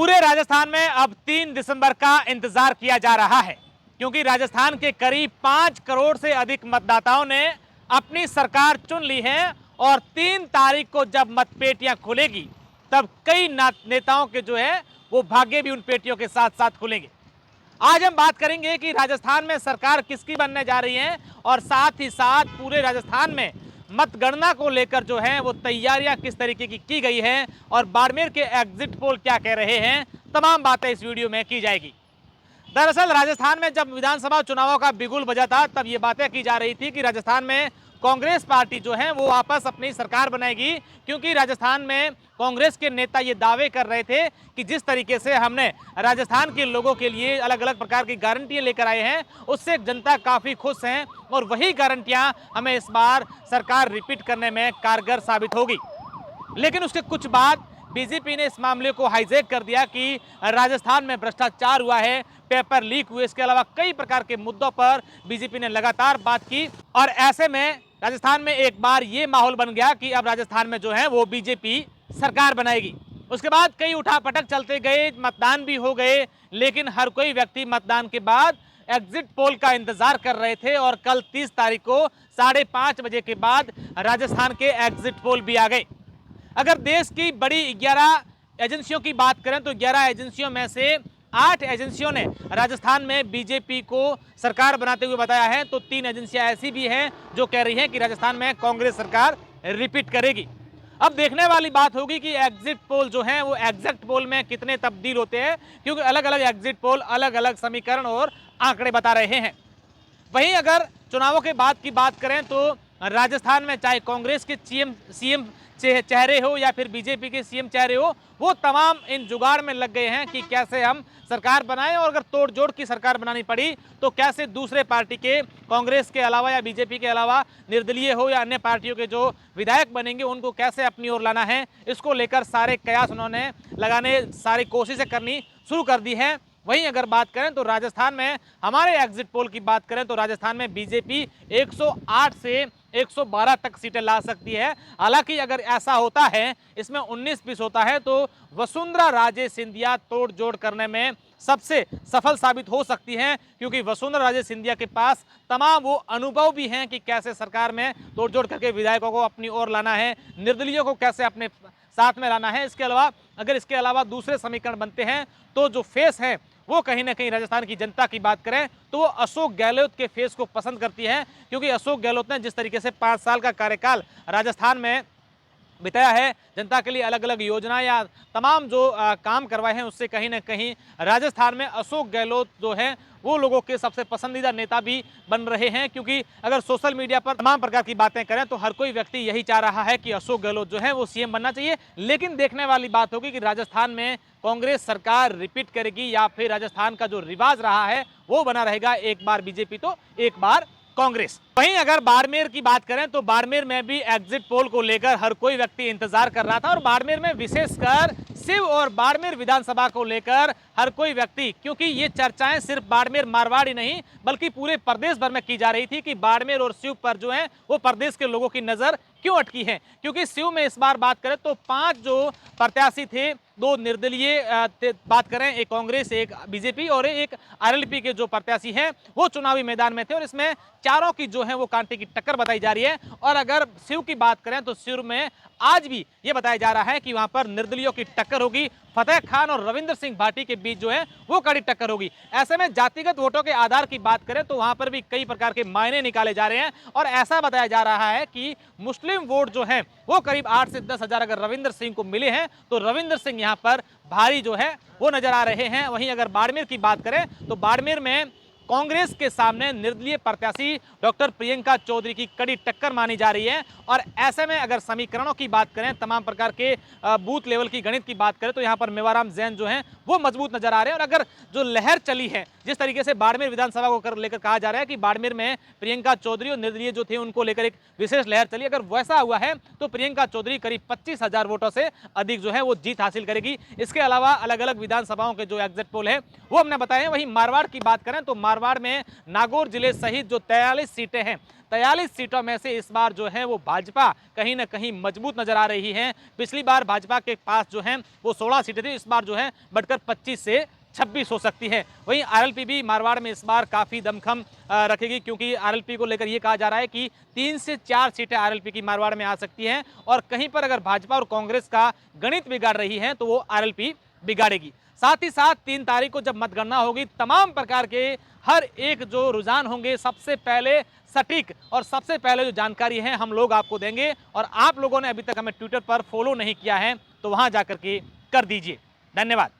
पूरे राजस्थान में अब 3 दिसंबर का इंतजार किया जा रहा है, क्योंकि राजस्थान के करीब 5 करोड़ से अधिक मतदाताओं ने अपनी सरकार चुन ली है और 3 तारीख को जब मतपेटियां खुलेगी तब कई नेताओं के जो है वो भाग्य भी उन पेटियों के साथ साथ खुलेंगे। आज हम बात करेंगे कि राजस्थान में सरकार किसकी बनने जा रही है और साथ ही साथ पूरे राजस्थान में मतगणना को लेकर जो है वो तैयारियां किस तरीके की गई है और बाड़मेर के एग्जिट पोल क्या कह रहे हैं, तमाम बातें इस वीडियो में की जाएगी। दरअसल राजस्थान में जब विधानसभा चुनावों का बिगुल बजा था तब ये बातें की जा रही थी कि राजस्थान में कांग्रेस पार्टी जो है वो वापस अपनी सरकार बनाएगी, क्योंकि राजस्थान में कांग्रेस के नेता ये दावे कर रहे थे कि जिस तरीके से हमने राजस्थान के लोगों के लिए अलग अलग प्रकार की गारंटियां लेकर आए हैं उससे जनता काफ़ी खुश हैं और वही गारंटियां हमें इस बार सरकार रिपीट करने में कारगर साबित होगी। लेकिन उसके कुछ बाद बीजेपी ने इस मामले को हाईजैक कर दिया कि राजस्थान में भ्रष्टाचार हुआ है, पेपर लीक हुए, इसके अलावा कई प्रकार के मुद्दों पर बीजेपी ने लगातार बात की और ऐसे में राजस्थान में एक बार ये माहौल बन गया कि अब राजस्थान में जो है वो बीजेपी सरकार बनाएगी। उसके बाद कई उठापटक चलते गए, मतदान भी हो गए, लेकिन हर कोई व्यक्ति मतदान के बाद एग्जिट पोल का इंतजार कर रहे थे और कल 30 तारीख को 5:30 बजे के बाद राजस्थान के एग्जिट पोल भी आ गए। अगर देश की बड़ी 11 एजेंसियों की बात करें तो 11 एजेंसियों में से 8 एजेंसियों ने राजस्थान में बीजेपी को सरकार बनाते हुए बताया है, तो 3 एजेंसियां ऐसी भी हैं जो कह रही हैं कि राजस्थान में कांग्रेस सरकार रिपीट करेगी। अब देखने वाली बात होगी कि एग्जिट पोल जो हैं वो एग्जैक्ट पोल में कितने तब्दील होते हैं, क्योंकि अलग अलग एग्जिट पोल अलग अलग समीकरण और आंकड़े बता रहे हैं। वहीं अगर चुनावों के बाद की बात करें तो राजस्थान में चाहे कांग्रेस के सीएम चेहरे हो या फिर बीजेपी के सीएम चेहरे हो, वो तमाम इन जुगाड़ में लग गए हैं कि कैसे हम सरकार बनाएं और अगर तोड़ जोड़ की सरकार बनानी पड़ी तो कैसे दूसरे पार्टी के, कांग्रेस के अलावा या बीजेपी के अलावा निर्दलीय हो या अन्य पार्टियों के जो विधायक बनेंगे उनको कैसे अपनी ओर लाना है, इसको लेकर सारे कयास उन्होंने लगाने, सारी कोशिशें करनी शुरू कर दी है। वहीं अगर बात करें तो राजस्थान में हमारे एग्जिट पोल की बात करें तो राजस्थान में बीजेपी 108 से 112 तक सीटें ला सकती है। हालांकि अगर ऐसा होता है, इसमें 19-20 होता है, तो वसुंधरा राजे सिंधिया तोड़ जोड़ करने में सबसे सफल साबित हो सकती हैं, क्योंकि वसुंधरा राजे सिंधिया के पास तमाम वो अनुभव भी हैं कि कैसे सरकार में तोड़ जोड़ करके विधायकों को अपनी ओर लाना है, निर्दलीयों को कैसे अपने साथ में लाना है। इसके अलावा दूसरे समीकरण बनते हैं तो जो फेस है वो कहीं ना कहीं राजस्थान की जनता की बात करें तो वो अशोक गहलोत के फेस को पसंद करती है, क्योंकि अशोक गहलोत ने जिस तरीके से 5 साल का कार्यकाल राजस्थान में बिताया है, जनता के लिए अलग अलग योजना या तमाम जो काम करवाए हैं, उससे कहीं ना कहीं राजस्थान में अशोक गहलोत जो है वो लोगों के सबसे पसंदीदा नेता भी बन रहे हैं। क्योंकि अगर सोशल मीडिया पर तमाम प्रकार की बातें करें तो हर कोई व्यक्ति यही चाह रहा है कि अशोक गहलोत जो है वो सीएम बनना चाहिए। लेकिन देखने वाली बात होगी कि राजस्थान में कांग्रेस सरकार रिपीट करेगी या फिर राजस्थान का जो रिवाज रहा है वो बना रहेगा, एक बार बीजेपी तो एक बार कांग्रेस। वहीं अगर बाड़मेर की बात करें तो बाड़मेर में भी एग्जिट पोल को लेकर हर कोई व्यक्ति इंतजार कर रहा था और बाड़मेर में विशेषकर शिव और बाड़मेर विधानसभा को लेकर हर कोई व्यक्ति, क्योंकि ये चर्चाएं सिर्फ बाड़मेर मारवाड़ ही नहीं बल्कि पूरे प्रदेश भर में की जा रही थी कि बाड़मेर और शिव पर जो है वो प्रदेश के लोगों की नजर क्यों अटकी है। क्योंकि शिव में इस बार बात करें तो 5 जो प्रत्याशी थे, 2 निर्दलीय बात करें, एक कांग्रेस, एक बीजेपी और एक आरएलपी के जो प्रत्याशी हैं वो चुनावी मैदान में थे और इसमें चारों की जो है वो कांटे की टक्कर बताई जा रही है। और अगर शिव की बात करें तो शिव में आज भी ये बताया जा रहा है कि वहां पर निर्दलीयों की टक्कर होगी, फतेह खान और रविंद्र सिंह भाटी के बीच जो है वो कड़ी टक्कर होगी। ऐसे में जातिगत वोटों के आधार की बात करें तो वहां पर भी कई प्रकार के मायने निकाले जा रहे हैं और ऐसा बताया जा रहा है कि मुस्लिम वोट जो है वो करीब 8 से 10 हजार अगर रविंद्र सिंह को मिले हैं तो रविंद्र सिंह यहाँ पर भारी जो है वो नजर आ रहे हैं। वहीं अगर बाड़मेर की बात करें तो बाड़मेर में कांग्रेस के सामने निर्दलीय प्रत्याशी डॉक्टर प्रियंका चौधरी की कड़ी टक्कर मानी जा रही है और ऐसे में अगर समीकरणों की बात करें, तमाम प्रकार के बूथ लेवल की गणित की बात करें तो यहाँ पर मेवाराम जैन जो हैं वो मजबूत नजर आ रहे हैं। और अगर जो लहर चली है, जिस तरीके से बाड़मेर विधानसभा को लेकर कहा जा रहा है कि बाड़मेर में प्रियंका चौधरी और निर्दलीय जो थे उनको लेकर एक विशेष लहर चली, अगर वैसा हुआ है तो प्रियंका चौधरी करीब 25,000 वोटों से अधिक जो है वो जीत हासिल करेगी। इसके अलावा अलग अलग विधानसभाओं के जो एग्जिट पोल है वो हमने बताए हैं। वहीं मारवाड़ की बात करें तो मारवाड़ मारवाड़ में नागौर जिले सहित जो 43 सीटें हैं, 43 सीटों में से इस बार जो है वो भाजपा कहीं ना कहीं मजबूत नजर आ रही है। पिछली बार भाजपा के पास जो है वो 16 सीटें थी, इस बार जो है बढ़कर 25 से 26 हो सकती है। वहीं आरएलपी भी मारवाड़ में इस बार काफी दमखम रखेगी, क्योंकि आरएलपी को लेकर यह कहा जा रहा है कि 3 से 4 सीटें आरएलपी की मारवाड़ में आ सकती हैं, और कहीं पर अगर भाजपा और कांग्रेस का गणित बिगाड़ रही है तो वो आरएलपी बिगाड़ेगी। साथ ही साथ 3 तारीख को जब मतगणना होगी, तमाम प्रकार के हर एक जो रुझान होंगे सबसे पहले सटीक और सबसे पहले जो जानकारी है हम लोग आपको देंगे। और आप लोगों ने अभी तक हमें ट्विटर पर फॉलो नहीं किया है तो वहां जाकर के कर दीजिए। धन्यवाद।